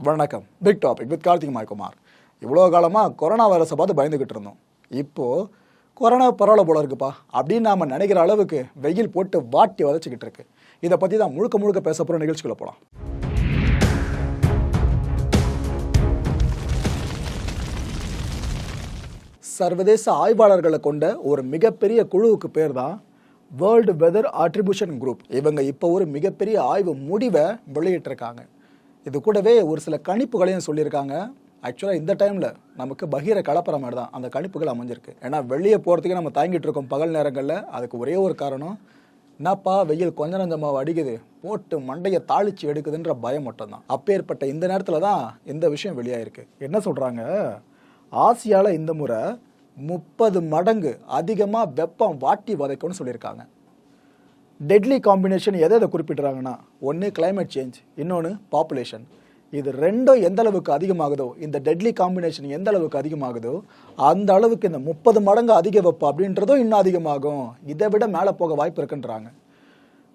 வணக்கம். Big topic with Karthik மாய்குமார். இவ்வளோ காலமாக கொரோனா வைரஸை பார்த்து பயந்துக்கிட்டு இருந்தோம். இப்போது கொரோனா பரவாயில்ல போல இருக்குப்பா அப்படின்னு நாம் நினைக்கிற அளவுக்கு வெயில் போட்டு வாட்டி வதச்சிக்கிட்டு இருக்கு. இதை பற்றி தான் முழுக்க முழுக்க பேச போகிற நிகழ்ச்சிக்குள்ள போகலாம். சர்வதேச ஆய்வாளர்களை கொண்ட ஒரு மிகப்பெரிய குழுவுக்கு பேர் தான் வேர்ல்டு வெதர் அட்ரிபியூஷன் குரூப். இவங்க இப்போ ஒரு மிகப்பெரிய ஆய்வு முடிவை வெளியிட்டிருக்காங்க. இது கூடவே ஒரு சில கணிப்புகளையும் சொல்லியிருக்காங்க. ஆக்சுவலாக இந்த டைமில் நமக்கு பகீர கலப்புற மாதிரி தான் அந்த கணிப்புகள் அமைஞ்சிருக்கு. ஏன்னா வெளியே போகிறதுக்கே நம்ம தயங்கிட்டு இருக்கோம் பகல் நேரங்களில். அதுக்கு ஒரே ஒரு காரணம், என்னப்பா வெயில் கொஞ்சம் கொஞ்சமாக அடிக்குது, போட்டு மண்டையை தாளிச்சு எடுக்குதுன்ற பயம் மட்டும்தான். அப்பேற்பட்ட இந்த நேரத்தில் தான் இந்த விஷயம் வெளியாயிருக்கு. என்ன சொல்கிறாங்க, ஆசியாவில் இந்த முறை 30 மடங்கு அதிகமாக வெப்பம் வாட்டி வதைக்கும்னு சொல்லியிருக்காங்க. டெட்லி காம்பினேஷன் எதை குறிப்பிட்றாங்கன்னா, ஒன்று கிளைமேட் சேஞ்ச், இன்னொன்று பாப்புலேஷன். இது ரெண்டும் எந்த அளவுக்கு அதிகமாகுதோ, இந்த டெட்லி காம்பினேஷன் எந்த அளவுக்கு அதிகமாகுதோ அந்த அளவுக்கு இந்த 30 மடங்கு அதிக வெப்பம் அப்படின்றதும் இன்னும் அதிகமாகும். இதை விட மேலே போக வாய்ப்பு இருக்குன்றாங்க.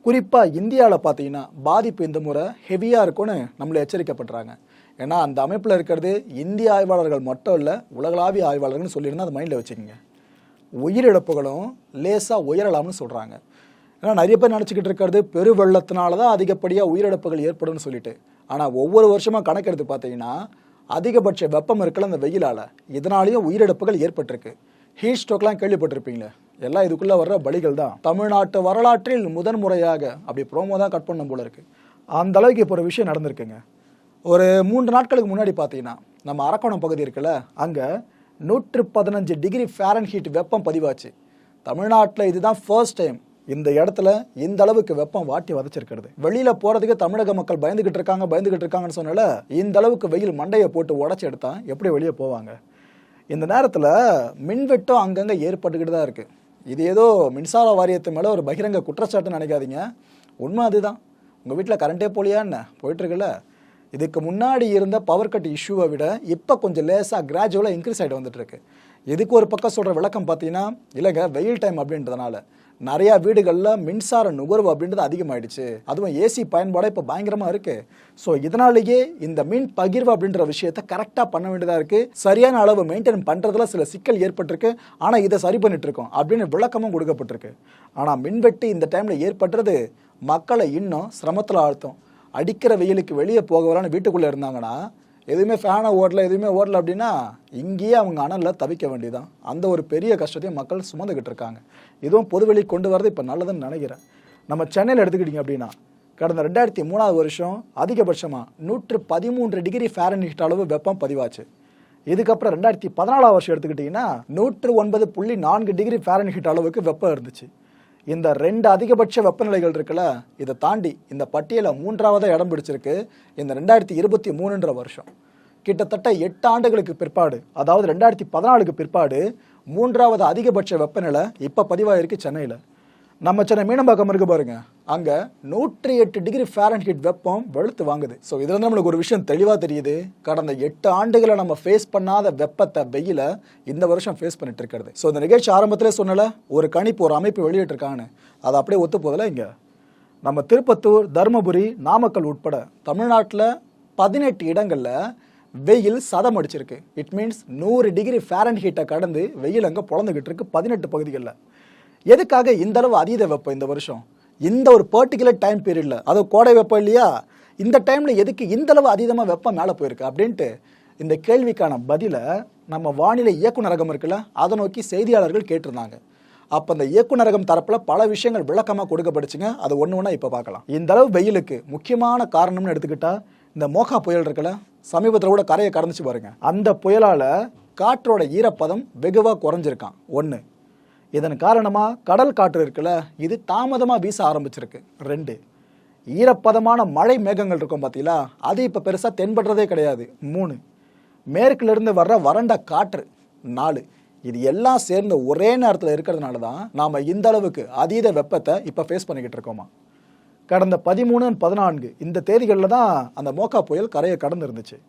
குறிப்பாக இந்தியாவில் பார்த்தீங்கன்னா பாதிப்பு இந்த முறை ஹெவியாக இருக்கும்னு நம்மளை எச்சரிக்கப்படுறாங்க. ஏன்னா அந்த அமைப்பில் இருக்கிறது இந்திய ஆய்வாளர்கள் மட்டும் இல்லை, உலகளாவிய ஆய்வாளர்கள்னு சொல்லியிருந்தால் அதை மைண்டில் வச்சுக்கோங்க. உயிரிழப்புகளும் லேசாக உயரலாம்னு சொல்கிறாங்க. ஏன்னா நிறைய பேர் நினச்சிக்கிட்டு இருக்கிறது பெரு வெள்ளத்தினால தான் அதிகப்படியாக உயிரிழப்புகள் ஏற்படும்னு சொல்லிட்டு. ஆனால் ஒவ்வொரு வருஷமாக கணக்கெடுத்து பார்த்தீங்கன்னா அதிகபட்ச வெப்பம் இருக்கல அந்த வெயிலால், இதனாலேயும் உயிரிழப்புகள் ஏற்பட்டிருக்கு. ஹீட் ஸ்ட்ரோக்லாம் கேள்விப்பட்டிருப்பீங்களே, எல்லாம் இதுக்குள்ளே வர்ற பலிகள் தான். தமிழ்நாட்டு வரலாற்றில் முதன்முறையாக அப்படி ப்ரோமோ தான் கட் பண்ண போல இருக்குது. அந்த அளவுக்கு இப்போ ஒரு விஷயம் நடந்திருக்குங்க. ஒரு 3 நாட்களுக்கு முன்னாடி பார்த்தீங்கன்னா நம்ம அரக்கோணம் பகுதி இருக்குல்ல, அங்கே 115 டிகிரி ஃபாரன்ஹீட் வெப்பம் பதிவாச்சு. தமிழ்நாட்டில் இதுதான் ஃபர்ஸ்ட் டைம் இந்த இடத்துல இந்த அளவுக்கு வெப்பம் வாட்டி வதச்சிருக்கிறது. வெளியில போறதுக்கு தமிழக மக்கள் பயந்துகிட்டு இருக்காங்கன்னு சொன்னால இந்த அளவுக்கு வெயில் மண்டையை போட்டு உடச்சி எடுத்தா எப்படி வெளியே போவாங்க? இந்த நேரத்தில் மின்வெட்டம் அங்கங்கே ஏற்பட்டுக்கிட்டு தான் இருக்கு. இது ஏதோ மின்சார வாரியத்து மேலே ஒரு பகிரங்க குற்றச்சாட்டுன்னு நினைக்காதீங்க, உண்மை அதுதான். உங்கள் வீட்டில் கரண்டே போலியா என்ன போயிட்டு இருக்குல்ல. இதுக்கு முன்னாடி இருந்த பவர் கட் இஷ்யூவை விட இப்போ கொஞ்சம் லேசாக கிராஜுவலாக இன்க்ரீஸ் ஆகிட்டு வந்துட்டு இருக்கு. இதுக்கு ஒரு பக்கம் சொல்கிற விளக்கம் பார்த்தீங்கன்னா, இல்லைங்க வெயில் டைம் அப்படின்றதுனால நிறையா வீடுகளில் மின்சார நுகர்வு அப்படின்றது அதிகமாகிடுச்சு, அதுவும் ஏசி பயன்பாடு இப்போ பயங்கரமாக இருக்குது. ஸோ இதனாலேயே இந்த மின் பகிர்வு அப்படின்ற விஷயத்தை கரெக்டாக பண்ண வேண்டியதாக இருக்குது. சரியான அளவு மெயின்டைன் பண்ணுறதுல சில சிக்கல் ஏற்பட்டிருக்கு, ஆனால் இதை சரி பண்ணிட்டு இருக்கோம் அப்படின்னு விளக்கமும் கொடுக்கப்பட்டிருக்கு. ஆனால் மின்வெட்டு இந்த டைமில் ஏற்படுறது மக்களை இன்னும் சிரமத்தில் ஆழ்த்தும். அடிக்கிற வெயிலுக்கு வெளியே போக வரான்னு வீட்டுக்குள்ளே இருந்தாங்கன்னா, எதுவுமே ஃபேனை ஓடல எதுவுமே ஓடல அப்படின்னா இங்கேயே அவங்க அனலில் தவிக்க வேண்டியதான். அந்த ஒரு பெரிய கஷ்டத்தையும் மக்கள் சுமந்துக்கிட்டு இருக்காங்க. இதுவும் பொதுவெளி கொண்டு வரது இப்போ நல்லதுன்னு நினைக்கிறேன். நம்ம சென்னையில் எடுத்துக்கிட்டிங்க அப்படின்னா கடந்த 2003 வருஷம் அதிகபட்சமாக 113 டிகிரி ஃபாரன்ஹீட் அளவு வெப்பம் பதிவாச்சு. இதுக்கப்புறம் 2014 வருஷம் எடுத்துக்கிட்டிங்கன்னா 109.4 டிகிரி ஃபாரன்ஹீட் அளவுக்கு வெப்பம் இருந்துச்சு. இந்த 2 அதிகபட்ச வெப்பநிலைகள் இருக்குல்ல, இதை தாண்டி இந்த பட்டியலை 3ஆவதாக இடம் பிடிச்சிருக்கு இந்த 2023 வருஷம். கிட்டத்தட்ட 8 ஆண்டுகளுக்கு பிற்பாடு, அதாவது 2014க்கு பிற்பாடு 3ஆவது அதிகபட்ச வெப்பநிலை இப்போ பதிவாயிருக்கு சென்னையில். நம்ம சென்னை மீனம்பாக்கம் இருக்கு பாருங்க, அங்கே 108 டிகிரி ஃபாரன்ஹீட் வெப்பம் வெளுத்து வாங்குது. ஸோ இதில் நம்மளுக்கு ஒரு விஷயம் தெளிவாக தெரியுது, கடந்த 8 ஆண்டுகளை நம்ம ஃபேஸ் பண்ணாத வெப்பத்தை வெயில இந்த வருஷம் ஃபேஸ் பண்ணிட்டு இருக்கிறது. ஸோ இந்த நிகழ்ச்சி ஆரம்பத்திலே சொன்னல, ஒரு கணிப்பு ஒரு அமைப்பு வெளியிட்டிருக்கான்னு, அது அப்படியே ஒத்து போதில். இங்கே நம்ம திருப்பத்தூர், தருமபுரி, நாமக்கல் உட்பட தமிழ்நாட்டில் 18 இடங்களில் வெயில் சதம் அடிச்சிருக்கு. இட் மீன்ஸ் 100 டிகிரி ஃபாரன்ஹீட்டை கடந்து வெயில் அங்கே பொழந்துக்கிட்டு இருக்கு 18 பகுதிகளில். எதுக்காக இந்த அளவு அதீத வெப்பம் இந்த வருஷம்? இந்த ஒரு பர்டிகுலர் டைம் பீரியடில், அது கோடை வெப்பம் இல்லையா, இந்த டைமில் எதுக்கு இந்த அளவு அதீதமாக வெப்பம் மேலே போயிருக்கு அப்படின்ட்டு இந்த கேள்விக்கான பதிலை நம்ம வானிலை இயக்குநரகம் இருக்குல்ல, அதை நோக்கி செய்தியாளர்கள் கேட்டிருந்தாங்க. அப்போ அந்த இயக்குநரகம் தரப்பில் பல விஷயங்கள் விளக்கமாக கொடுக்கப்படுச்சுங்க. அது ஒன்று ஒன்றா இப்போ பார்க்கலாம். இந்த அளவு வெயிலுக்கு முக்கியமான காரணம்னு எடுத்துக்கிட்டா இந்த மோகா புயல் இருக்குல்ல, சமீபத்தில் கூட கரையை கடந்துச்சு பாருங்க. அந்த புயலால் காற்றோட ஈரப்பதம் வெகுவாக குறைஞ்சிருக்கான் ஒன்று. இதன் காரணமாக கடல் காற்று இருக்குல்ல, இது தாமதமாக வீச ஆரம்பிச்சிருக்கு 2. ஈரப்பதமான மழை மேகங்கள் இருக்கும் பார்த்தீங்களா, அது இப்போ பெருசாக தென்படுறதே கிடையாது 3. மேற்கிலிருந்து வர்ற வறண்ட காற்று 4. இது எல்லாம் சேர்ந்து ஒரே நேரத்தில் இருக்கிறதுனால தான் நாம் இந்த அளவுக்கு அதீத வெப்பத்தை இப்போ ஃபேஸ் பண்ணிக்கிட்டு இருக்கோமா. கடந்த 13, 14 இந்த தேதிகளில் தான் அந்த மோகா புயல் கரையை கடந்து இருந்துச்சு.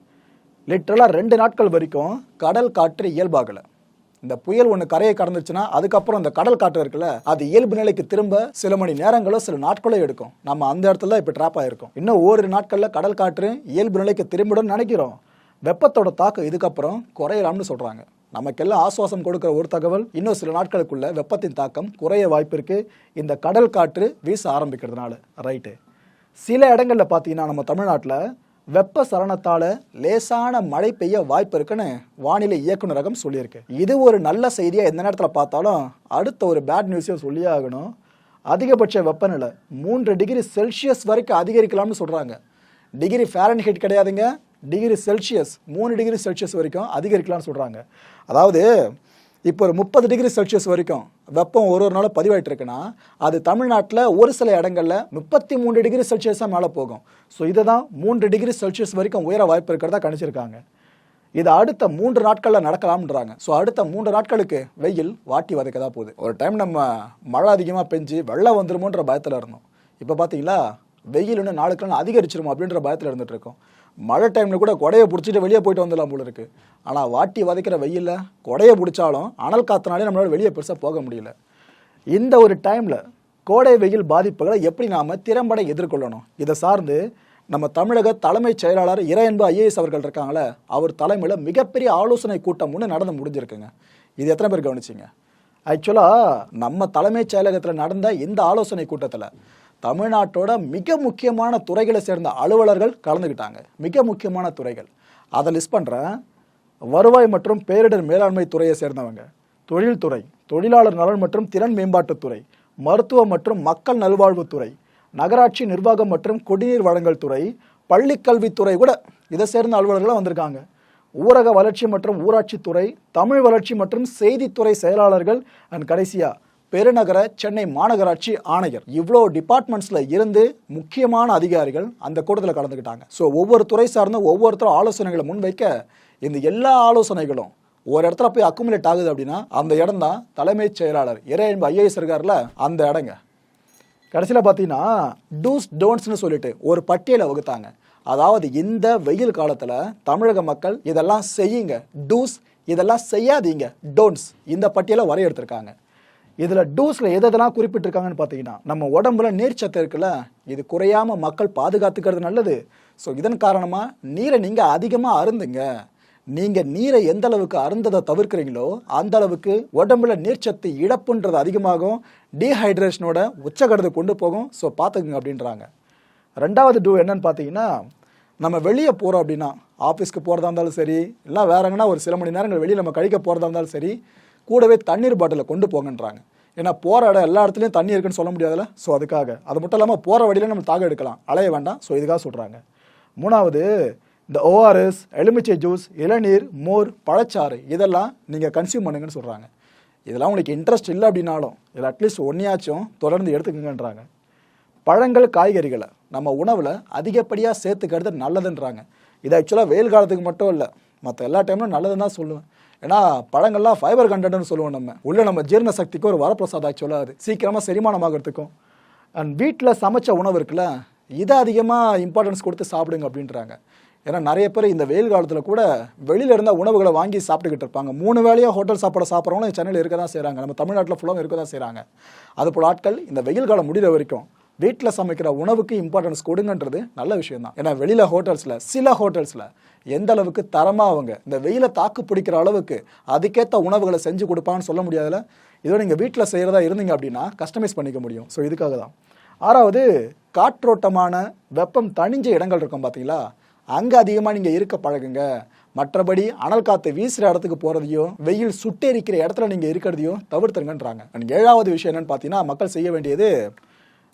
லிட்டரலாக 2 நாட்கள் வரைக்கும் கடல் காற்று இயல்பாகலை. இந்த புயல் ஒன்று கரையை கடந்துச்சுன்னா அதுக்கப்புறம் இந்த கடல் காற்று இருக்குல்ல, அது இயல்பு நிலைக்கு திரும்ப சில மணி நேரங்களோ சில நாட்களோ எடுக்கும். நம்ம அந்த இடத்துல தான் இப்போ ட்ராப் ஆயிருக்கோம். இன்னும் ஓரிரு நாட்களில் கடல் காற்று இயல்பு நிலைக்கு திரும்பிடும் நினைக்கிறோம். வெப்பத்தோட தாக்கம் இதுக்கப்புறம் குறையலாம்னு சொல்றாங்க. நமக்கெல்லாம் ஆசுவாசம் கொடுக்குற ஒரு தகவல், இன்னும் சில நாட்களுக்குள்ள வெப்பத்தின் தாக்கம் குறைய வாய்ப்பு இருக்கு, இந்த கடல் காற்று வீச ஆரம்பிக்கிறதுனால. ரைட்டு. சில இடங்கள்ல பார்த்தீங்கன்னா நம்ம தமிழ்நாட்டில் வெப்ப சலனத்தால லேசான மழை பெய்ய வாய்ப்பு இருக்குன்னு வானிலை இயக்குநரகம் சொல்லியிருக்கு. இது ஒரு நல்ல செய்தியா எந்த நேரத்தில் பார்த்தாலும் அடுத்த ஒரு பேட் நியூஸையும் சொல்லியே ஆகணும். அதிகபட்ச வெப்பநிலை 3 டிகிரி செல்சியஸ் வரைக்கும் அதிகரிக்கலாம்னு சொல்றாங்க. டிகிரி ஃபாரன்ஹீட் கிடையாதுங்க, டிகிரி செல்சியஸ் 3 டிகிரி செல்சியஸ் வரைக்கும் அதிகரிக்கலாம்னு சொல்றாங்க. அதாவது இப்போ ஒரு 30 டிகிரி செல்சியஸ் வரைக்கும் வெப்பம் ஒரு நாளும் பதிவாயிட்டு இருக்குன்னா அது தமிழ்நாட்டில் ஒரு சில இடங்களில் 33 டிகிரி செல்சியஸாக மேலே போகும். ஸோ இதை தான் 3 டிகிரி செல்சியஸ் வரைக்கும் உயர வாய்ப்பு இருக்கிறதா கணிச்சிருக்காங்க. இது அடுத்த 3 நாட்களில் நடக்கலாம்ன்றாங்க. ஸோ அடுத்த 3 நாட்களுக்கு வெயில் வாட்டி வதைக்க தான் போகுது. ஒரு டைம் நம்ம மழை அதிகமாக பெஞ்சு வெள்ளம் வந்துருமோன்ற பயத்தில் இருந்தோம். இப்போ பார்த்தீங்களா வெயில் இன்னும் நாளுக்கு நாள் அதிகரிச்சிருமோ அப்படின்ற பயத்தில் இருந்துட்டு இருக்கோம். மழை டைமில் கூட கொடையை பிடிச்சிட்டு வெளியே போயிட்டு வந்துடலாம் போல இருக்குது. ஆனால் வாட்டி வதைக்கிற வெயிலில் கொடையை பிடிச்சாலும் அனல் காத்தினாலே நம்மளால் வெளியே பெருசாக போக முடியல. இந்த ஒரு டைமில் கோடை வெயில் பாதிப்புகளை எப்படி நாம் திறம்பட எதிர்கொள்ளணும், இதை சார்ந்து நம்ம தமிழக தலைமைச் செயலாளர் இறையன்பு IAS அவர்கள் இருக்காங்களே, அவர் தலைமையில் மிகப்பெரிய ஆலோசனை கூட்டம் ஒன்று நடந்து முடிஞ்சிருக்குங்க. இது எத்தனை பேர் கவனிச்சிங்க? ஆக்சுவலாக நம்ம தலைமைச் செயலகத்தில் நடந்த இந்த ஆலோசனை கூட்டத்தில் தமிழ்நாட்டோட மிக முக்கியமான துறைகளை சேர்ந்த அலுவலர்கள் கலந்துக்கிட்டாங்க. மிக முக்கியமான துறைகள் அதை லிஸ்ட் பண்ணுறேன். வருவாய் மற்றும் பேரிடர் மேலாண்மை துறையை சேர்ந்தவங்க, தொழில்துறை, தொழிலாளர் நலன் மற்றும் திறன் மேம்பாட்டுத்துறை, மருத்துவ மற்றும் மக்கள் நல்வாழ்வுத்துறை, நகராட்சி நிர்வாகம் மற்றும் குடிநீர் வழங்கல் துறை, பள்ளிக்கல்வித்துறை கூட இதை சேர்ந்த அலுவலர்களும் வந்திருக்காங்க. ஊரக வளர்ச்சி மற்றும் ஊராட்சித்துறை, தமிழ் வளர்ச்சி மற்றும் செய்தித்துறை செயலாளர்கள் அண்ட் கடைசியாக பெருநகர சென்னை மாநகராட்சி ஆணையர், இவ்வளோ டிபார்ட்மெண்ட்ஸில் இருந்து முக்கியமான அதிகாரிகள் அந்த கூட்டத்தில் கலந்துக்கிட்டாங்க. ஸோ ஒவ்வொரு துறை சார்ந்த ஒவ்வொருத்தரும் ஆலோசனைகளை முன்வைக்க இந்த எல்லா ஆலோசனைகளும் ஒரு இடத்துல போய் அக்குமுலேட் ஆகுது அப்படின்னா அந்த இடம் தான் தலைமைச் செயலாளர் இறையன்பு IAS இருக்கார்ல அந்த இடங்க. கடைசியில் பார்த்தீங்கன்னா டூஸ் டோன்ட்ஸ்னு சொல்லிட்டு ஒரு பட்டியலை வகுத்தாங்க. அதாவது இந்த வெயில் காலத்தில் தமிழக மக்கள் இதெல்லாம் செய்யுங்க டூஸ், இதெல்லாம் செய்யாதீங்க டோன்ட்ஸ், இந்த பட்டியலை வரையெடுத்திருக்காங்க. இதில் டூஸில் எதெல்லாம் குறிப்பிட்டிருக்காங்கன்னு பார்த்தீங்கன்னா, நம்ம உடம்புல நீர்ச்சத்து இருக்குல்ல, இது குறையாமல் மக்கள் பாதுகாத்துக்கிறது நல்லது. ஸோ இதன் காரணமாக நீரை நீங்கள் அதிகமாக அருந்துங்க. நீங்கள் நீரை எந்த அளவுக்கு அருந்ததை தவிர்க்கிறீங்களோ அந்த அளவுக்கு உடம்புல நீர்ச்சத்து இழப்புன்றது அதிகமாகும், டீஹைட்ரேஷனோட உச்சகடத்தை கொண்டு போகும். ஸோ பார்த்துக்குங்க அப்படின்றாங்க. ரெண்டாவது டூ என்னன்னு பார்த்தீங்கன்னா, நம்ம வெளியே போகிறோம் அப்படின்னா ஆஃபீஸ்க்கு போகிறதா இருந்தாலும் சரி, இல்லை வேற எங்கன்னா ஒரு சில மணி நேரங்கள் வெளியே நம்ம கழிக்க போகிறதா இருந்தாலும் சரி, கூடவே தண்ணீர் பாட்டிலை கொண்டு போங்கன்றாங்க. ஏன்னா போகிற இடம் எல்லா இடத்துலையும் தண்ணி இருக்குன்னு சொல்ல முடியாதுல்ல. ஸோ அதுக்காக அது மட்டும் இல்லாமல் போகிற வழியில் நம்ம தாக எடுக்கலாம், அலைய வேண்டாம். ஸோ இதுக்காக சொல்கிறாங்க. மூணாவது இந்த ORS, எலுமிச்சை ஜூஸ், இளநீர், மோர், பழச்சாறு இதெல்லாம் நீங்கள் கன்சியூம் பண்ணுங்கன்னு சொல்கிறாங்க. இதெல்லாம் உங்களுக்கு இன்ட்ரெஸ்ட் இல்லை அப்படின்னாலும் இதில் அட்லீஸ்ட் ஒன்றையாச்சும் தொடர்ந்து எடுத்துக்கங்கன்றாங்க. பழங்கள், காய்கறிகளை நம்ம உணவில் அதிகப்படியாக சேர்த்துக்கிறது நல்லதுன்றாங்க. இது ஆக்சுவலாக வெயில் காலத்துக்கு மட்டும் இல்லை, மற்ற எல்லா டைம்லும் நல்லதுன்னு தான் சொல்லுவேன். ஏன்னா பழங்கள்லாம் ஃபைபர் கண்டென்ட்னு சொல்லுவோம். நம்ம ஜீரண சக்திக்கு ஒரு வரப்பிரசாதம் ஆக்சுவலாக, அது சீக்கிரமாக செரிமானமாகறதுக்கும். அண்ட் வீட்டில் சமைச்ச உணவு இருக்குல்ல, இதை அதிகமாக இம்பார்ட்டன்ஸ் கொடுத்து சாப்பிடுங்க அப்படின்றாங்க. ஏன்னா நிறைய பேர் இந்த வெயில் காலத்தில் கூட வெளியில் இருந்த உணவுகளை வாங்கி சாப்பிட்டுக்கிட்டு இருப்பாங்க. 3 வேளையாக ஹோட்டல் சாப்பாடு சாப்பிட்றவங்களும் சென்னையில் இருக்க தான் செய்கிறாங்க, நம்ம தமிழ்நாட்டில் ஃபுல்லாக இருக்க தான் செய்கிறாங்க. அதுபோல் ஆட்கள் இந்த வெயில் காலம் முடிகிற வரைக்கும் வீட்டில் சமைக்கிற உணவுக்கு இம்பார்ட்டன்ஸ் கொடுங்கன்றது நல்ல விஷயம் தான். ஏன்னா வெளியில் ஹோட்டல்ஸில் சில ஹோட்டல்ஸில் எந்த அளவுக்கு தரமாக அவங்க இந்த வெயிலை தாக்கு பிடிக்கிற அளவுக்கு அதுக்கேற்ற உணவுகளை செஞ்சு கொடுப்பான்னு சொல்ல முடியாதுல்ல. இதோட நீங்கள் வீட்டில் செய்கிறதா இருந்தீங்க அப்படின்னா கஸ்டமைஸ் பண்ணிக்க முடியும். ஸோ இதுக்காக தான். ஆறாவது, காற்றோட்டமான வெப்பம் தணிஞ்ச இடங்கள் இருக்கும் பார்த்தீங்களா, அங்கே அதிகமாக நீங்கள் இருக்க பழகுங்க. மற்றபடி அனல் காற்று வீசுகிற இடத்துக்கு போகிறதையும் வெயில் சுட்டெரிக்கிற இடத்துல நீங்கள் இருக்கிறதையும் தவிர்த்துருங்கன்றாங்க. ஏழாவது விஷயம் என்னென்னு பார்த்தீங்கன்னா, மக்கள் செய்ய வேண்டியது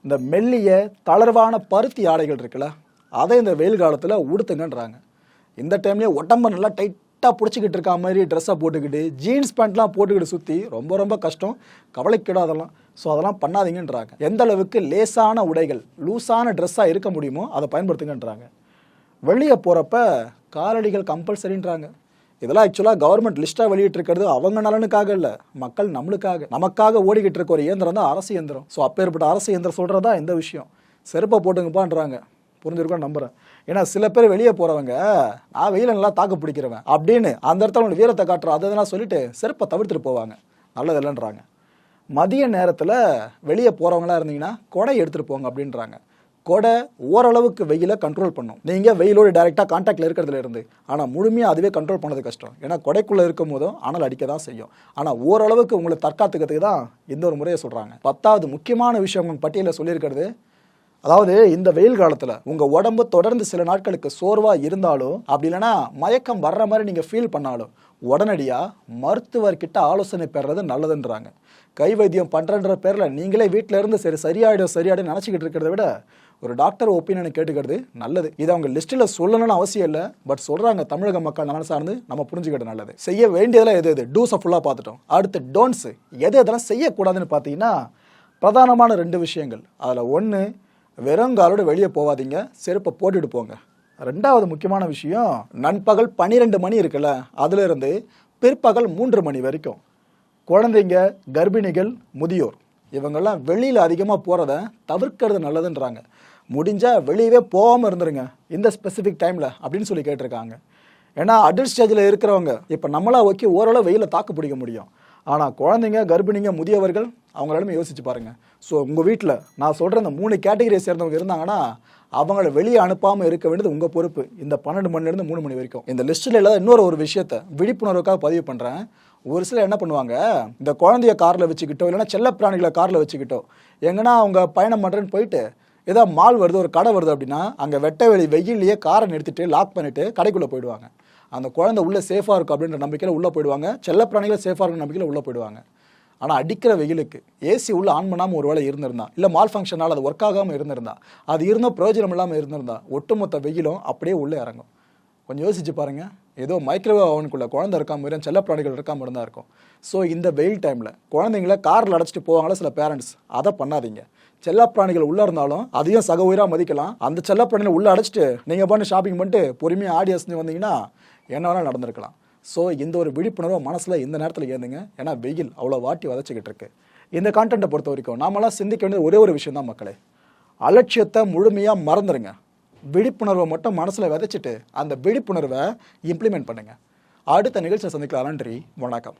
இந்த மெல்லிய தளர்வான பருத்தி ஆடைகள் இருக்குல்ல, அதை இந்த வெயில் காலத்தில் உடுத்துங்கன்றாங்க. இந்த டைம்லேயே உடம்ப நல்லா டைட்டாக பிடிச்சிக்கிட்டு இருக்க மாதிரி ட்ரெஸ்ஸை போட்டுக்கிட்டு ஜீன்ஸ் பேண்ட்லாம் போட்டுக்கிட்டு சுற்றி ரொம்ப ரொம்ப கஷ்டம், கவலைக்கிடும் அதெல்லாம். ஸோ அதெல்லாம் பண்ணாதீங்கன்றாங்க. எந்த அளவுக்கு லேசான உடைகள், லூஸான ட்ரெஸ்ஸாக இருக்க முடியுமோ அதை பயன்படுத்துங்கன்றாங்க. வெளியே போகிறப்ப காலடிகள் கம்பல்சரின்றாங்க. இதெல்லாம் ஆக்சுவலாக கவர்மெண்ட் லிஸ்ட்டாக வெளியிட்டிருக்கிறது அவங்க நலனுக்காக இல்லை, மக்கள் நம்மளுக்காக, நமக்காக ஓடிக்கிட்டு இருக்க ஒரு இயந்திரம் தான் அரசு இயந்திரம். ஸோ அப்பேற்பட்ட அரசு இயந்திரம் சொல்கிறதா இந்த விஷயம். செருப்பை போட்டுங்கப்பான்றாங்க, புரிஞ்சிருக்கோன்னு நம்புகிறேன். ஏன்னா சில பேர் வெளியே போறவங்க நான் வெயில நல்லா தாக்கு பிடிக்கிறவன் அப்படின்னு அந்த இடத்துல உங்களுக்கு வீரத்தை காட்டுற அதெல்லாம் சொல்லிட்டு செருப்பை தவிர்த்துட்டு போவாங்க. நல்லது இல்லைன்றாங்க. மதிய நேரத்தில் வெளியே போறவங்களா இருந்தீங்கன்னா கொடை எடுத்துட்டு போங்க அப்படின்றாங்க. கொடை ஓரளவுக்கு வெயிலை கண்ட்ரோல் பண்ணும். நீங்கள் வெயிலோடு டைரெக்டாக கான்டாக்டில் இருக்கிறதுல இருந்து. ஆனால் முழுமையாக அதுவே கண்ட்ரோல் பண்ணது கஷ்டம். ஏன்னா கொடைக்குள்ளே இருக்கும் போதும் அனல் அடிக்க தான் செய்யும். ஆனால் ஓரளவுக்கு உங்களை தற்காத்துக்கிறதுக்கு தான் இந்த ஒரு முறையை சொல்கிறாங்க. 10வது முக்கியமான விஷயம் உங்கள் பட்டியலில் சொல்லியிருக்கிறது, அதாவது இந்த வெயில் காலத்தில் உங்கள் உடம்பு தொடர்ந்து சில நாட்களுக்கு சோர்வாக இருந்தாலும் அப்படி இல்லைன்னா மயக்கம் வர்ற மாதிரி நீங்கள் ஃபீல் பண்ணாலும் உடனடியாக மருத்துவர்கிட்ட ஆலோசனை பெறுறது நல்லதுன்றாங்க. கை வைத்தியம் பண்ணுறன்ற பேரில் நீங்களே வீட்டில் இருந்து சரியாயிடும் நினச்சிக்கிட்டு இருக்கிறத விட ஒரு டாக்டர் ஒப்பீனியனை கேட்டுக்கிறது நல்லது. இதை அவங்க லிஸ்ட்டில் சொல்லணும்னு அவசியம் இல்லை, பட் சொல்கிறாங்க. தமிழக மக்கள் நலன் சார்ந்து நம்ம புரிஞ்சுக்கிட்டு நல்லது. செய்ய வேண்டியதெல்லாம் எது டூஸை ஃபுல்லாக பார்த்துட்டோம். அடுத்து டோன்ட்ஸு எதெல்லாம் செய்யக்கூடாதுன்னு பார்த்தீங்கன்னா பிரதானமான 2 விஷயங்கள். அதில் ஒன்று, வெறுங்காலோடு வெளியே போகாதீங்க, செருப்பை போட்டுட்டு போங்க. 2வது முக்கியமான விஷயம், நண்பகல் 12 மணி இருக்குல்ல, அதிலிருந்து பிற்பகல் 3 மணி வரைக்கும் குழந்தைங்க, கர்ப்பிணிகள், முதியோர் இவங்கெல்லாம் வெளியில் அதிகமாக போகிறத தவிர்க்கிறது நல்லதுன்றாங்க. முடிஞ்சால் வெளியவே போகாமல் இருந்துருங்க இந்த ஸ்பெசிஃபிக் டைமில் அப்படின்னு சொல்லி கேட்டிருக்காங்க. ஏன்னா அடல்ட் ஸ்டேஜில் இருக்கிறவங்க இப்போ நம்மளா ஓகே ஓரளவு வெயிலில் தாக்கு பிடிக்க முடியும். ஆனால் குழந்தைங்க, கர்ப்பிணிங்க, முதியவர்கள் அவங்களாலுமே யோசிச்சு பாருங்கள். ஸோ உங்கள் வீட்டில் நான் சொல்கிற இந்த 3 கேட்டகரியை சேர்ந்தவங்க இருந்தாங்கன்னா அவங்கள வெளியே அனுப்பாமல் இருக்க வேண்டியது உங்கள் பொறுப்பு. இந்த 12 மணிலேருந்து 3 மணி வரைக்கும். இந்த லிஸ்ட்டில் இல்லாத இன்னொரு விஷயத்தை விழிப்புணர்வுக்காக பதிவு பண்ணுறேன். ஒரு சிலர் என்ன பண்ணுவாங்க, இந்த குழந்தைய காரில் வச்சுக்கிட்டோ இல்லைன்னா செல்ல பிராணிகளை காரில் வச்சுக்கிட்டோ எங்கன்னா அவங்க பயணம் பண்ணுறேன்னு போயிட்டு ஏதோ மால் வருது, ஒரு கடை வருது அப்படின்னா அங்கே வெட்ட வெளி வெயிலேயே காரை நிறுத்திட்டு லாக் பண்ணிவிட்டு கடைக்குள்ளே போயிடுவாங்க. அந்த குழந்தை உள்ளே சேஃபாக இருக்கும் அப்படின்ற நம்பிக்கையில் உள்ளே போயிடுவாங்க. செல்ல பிராணிகளை சேஃபாக இருக்கும் நம்பிக்கையில் உள்ளே போயிடுவாங்க. ஆனால் அடிக்கிற வெயிலுக்கு ஏசி உள்ள ஆன் பண்ணாமல் ஒரு வேளை இருந்திருந்தா, இல்லை மால் ஃபங்க்ஷனால் அது ஒர்க் ஆகாமல் இருந்திருந்தா, அது இருந்தும் பிரயோஜனம் இல்லாமல் இருந்திருந்தா ஒட்டுமொத்த வெயிலும் அப்படியே உள்ளே இறங்கும். கொஞ்சம் யோசிச்சு பாருங்கள். ஏதோ மைக்ரோவேவ் அவனுக்குள்ள குழந்தை இருக்காம மாதிரி செல்ல பிராணிகள் இருக்காம இருந்தால் இருக்கும். ஸோ இந்த வெயில் டைமில் குழந்தைங்கள காரில் அடைச்சிட்டு போவாங்களா சில பேரண்ட்ஸ், அதை பண்ணாதீங்க. செல்ல பிராணிகள் உள்ளே இருந்தாலும் அதையும் சக உயிராக மதிக்கலாம். அந்த செல்ல பிராணிகளை உள்ளே அடைச்சிட்டு நீங்கள் பண்ணி ஷாப்பிங் பண்ணிட்டு பொறுமையாக ஆடி அசைஞ்சு வந்தீங்கன்னா என்ன வேணாலும் நடந்திருக்கலாம். ஸோ இந்த ஒரு விழிப்புணர்வை மனசில் இந்த நேரத்தில் ஏந்துங்க. ஏன்னா வெயில் அவ்வளோ வாட்டி வதச்சிக்கிட்டு இருக்கு. இந்த கான்டென்ட்டை பொறுத்த வரைக்கும் நாமெல்லாம் சிந்திக்க வேண்டியது ஒரே ஒரு விஷயம் தான் மக்களே, அலட்சியத்தை முழுமையாக மறந்துடுங்க. விழிப்புணர்வை மட்டும் மனசில் விதைச்சிட்டு அந்த விழிப்புணர்வை இம்ப்ளிமெண்ட் பண்ணுங்கள். அடுத்த நிகழ்ச்சியை சந்திக்கலாம். நன்றி, வணக்கம்.